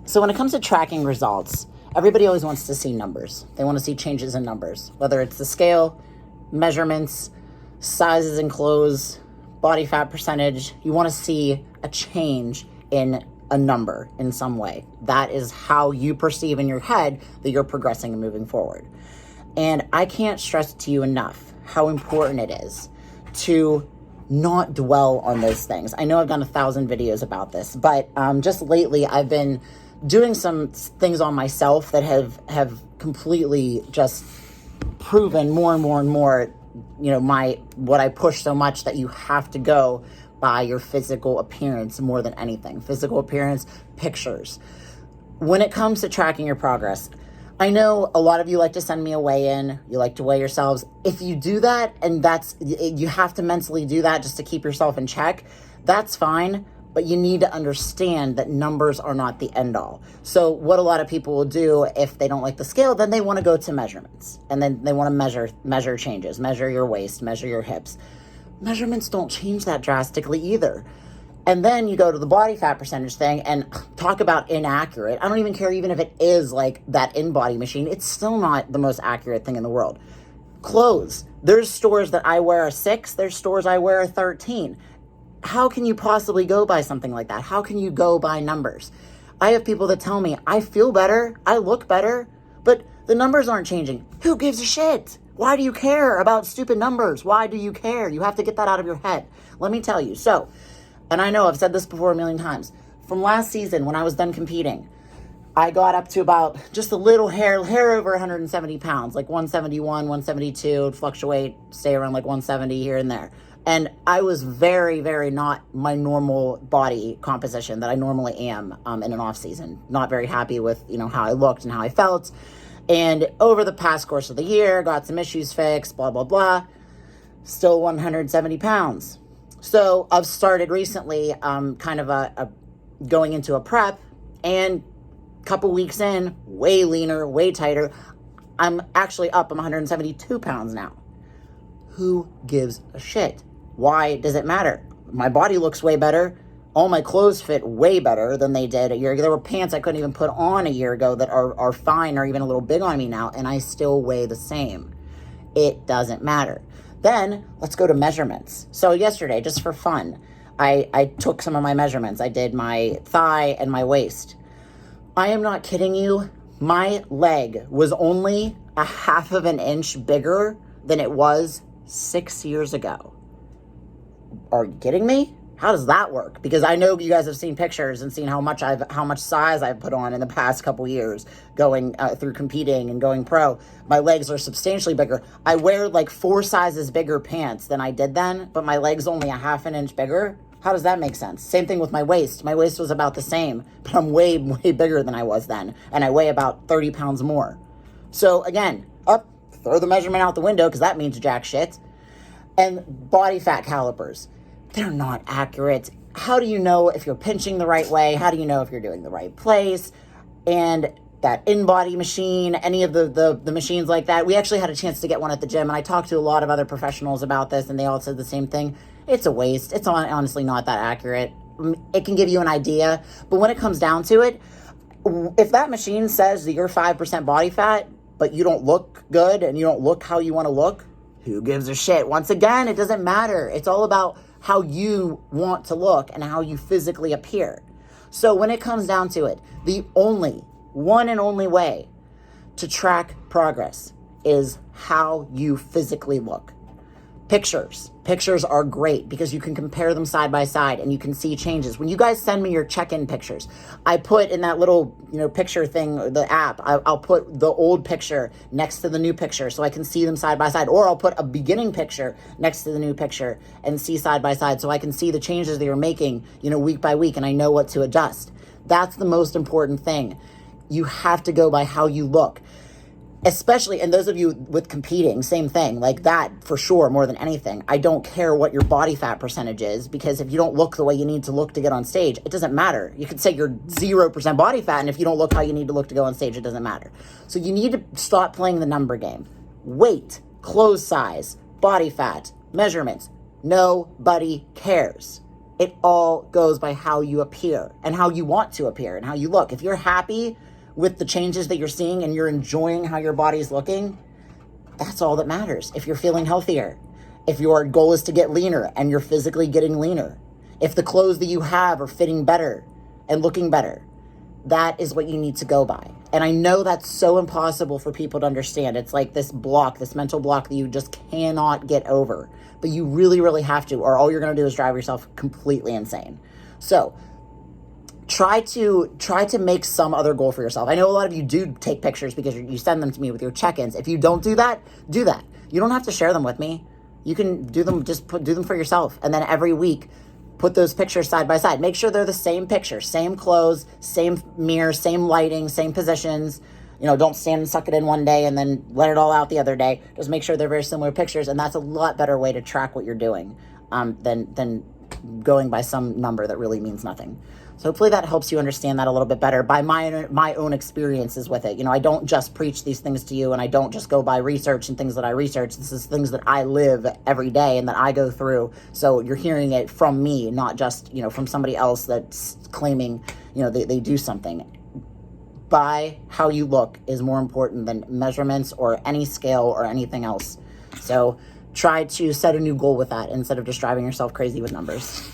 So when it comes to tracking results, everybody always wants to see numbers. They want to see changes in numbers, whether it's the scale, measurements, sizes in clothes, body fat percentage. You want to see a change in a number in some way. That is how you perceive in your head that you're progressing and moving forward. And I can't stress to you enough how important it is to not dwell on those things. I know I've done 1,000 videos about this, but just lately I've been doing some things on myself that have completely just proven more and more and more, what I push so much, that you have to go by your physical appearance more than anything. Physical appearance, pictures. When it comes to tracking your progress, I know a lot of you like to send me a weigh-in. You like to weigh yourselves. If you do that, and you have to mentally do that just to keep yourself in check, that's fine. But you need to understand that numbers are not the end all. So what a lot of people will do if they don't like the scale, then they want to go to measurements. And then they want to measure changes, measure your waist, measure your hips. Measurements don't change that drastically either. And then you go to the body fat percentage thing and talk about inaccurate. I don't even care even if it is like that InBody machine. It's still not the most accurate thing in the world. Clothes. There's stores that I wear a 6. There's stores I wear a 13. How can you possibly go by something like that? How can you go by numbers? I have people that tell me, I feel better, I look better, but the numbers aren't changing. Who gives a shit? Why do you care about stupid numbers? Why do you care? You have to get that out of your head. Let me tell you. So, and I know I've said this before a million times, from last season when I was done competing, I got up to about just a little hair over 170 pounds, like 171, 172, it'd fluctuate, stay around like 170 here and there. And I was very, very not my normal body composition that I normally am in an off season. Not very happy with, how I looked and how I felt. And over the past course of the year, got some issues fixed, blah, blah, blah. Still 170 pounds. So I've started recently kind of going into a prep, and a couple weeks in, way leaner, way tighter. I'm actually up. I'm 172 pounds now. Who gives a shit? Why does it matter? My body looks way better. All my clothes fit way better than they did a year ago. There were pants I couldn't even put on a year ago that are fine or even a little big on me now, and I still weigh the same. It doesn't matter. Then let's go to measurements. So yesterday, just for fun, I took some of my measurements. I did my thigh and my waist. I am not kidding you. My leg was only a 1/2 inch bigger than it was 6 years ago. Are you kidding me? How does that work? Because I know you guys have seen pictures and seen how much size I've put on in the past couple years going through competing and going pro. My legs are substantially bigger. I wear like 4 sizes bigger pants than I did then, but my legs only a 1/2 inch bigger. How does that make sense? Same thing with my waist. My waist was about the same, but I'm way, way bigger than I was then, and I weigh about 30 pounds more. So again, throw the measurement out the window because that means jack shit. And body fat calipers, they're not accurate. How do you know if you're pinching the right way? How do you know if you're doing the right place? And that InBody machine, any of the machines like that, we actually had a chance to get one at the gym, and I talked to a lot of other professionals about this, and they all said the same thing. It's a waste. It's honestly not that accurate. It can give you an idea, but when it comes down to it, if that machine says that you're 5% body fat, but you don't look good and you don't look how you want to look, who gives a shit? Once again, it doesn't matter. It's all about how you want to look and how you physically appear. So when it comes down to it, the one and only way to track progress is how you physically look. Pictures are great because you can compare them side by side and you can see changes. When you guys send me your check-in pictures, I put in that little, picture thing, the app, I'll put the old picture next to the new picture so I can see them side by side. Or I'll put a beginning picture next to the new picture and see side by side so I can see the changes that you're making, week by week, and I know what to adjust. That's the most important thing. You have to go by how you look. Especially, and those of you with competing, same thing, like that for sure, more than anything. I don't care what your body fat percentage is, because if you don't look the way you need to look to get on stage, it doesn't matter. You could say you're 0% body fat, and if you don't look how you need to look to go on stage, it doesn't matter. So you need to stop playing the number game. Weight, clothes size, body fat, measurements. Nobody cares. It all goes by how you appear and how you want to appear and how you look. If you're happy with the changes that you're seeing and you're enjoying how your body's looking, that's all that matters. If you're feeling healthier, if your goal is to get leaner and you're physically getting leaner, if the clothes that you have are fitting better and looking better, that is what you need to go by. And I know that's so impossible for people to understand. It's like this block, this mental block that you just cannot get over. But you really, really have to, or all you're going to do is drive yourself completely insane. So try to make some other goal for yourself. I know a lot of you do take pictures because you send them to me with your check-ins. If you don't do that, do that. You don't have to share them with me. You can do them, do them for yourself. And then every week, put those pictures side by side. Make sure they're the same picture, same clothes, same mirror, same lighting, same positions. You know, don't stand and suck it in one day and then let it all out the other day. Just make sure they're very similar pictures, and that's a lot better way to track what you're doing than going by some number that really means nothing. So hopefully that helps you understand that a little bit better by my own experiences with it. You know, I don't just preach these things to you, and I don't just go by research and things that I research. This is things that I live every day and that I go through. So you're hearing it from me, not just, you know, from somebody else that's claiming, you know, they do something. By how you look is more important than measurements or any scale or anything else. So try to set a new goal with that instead of just driving yourself crazy with numbers.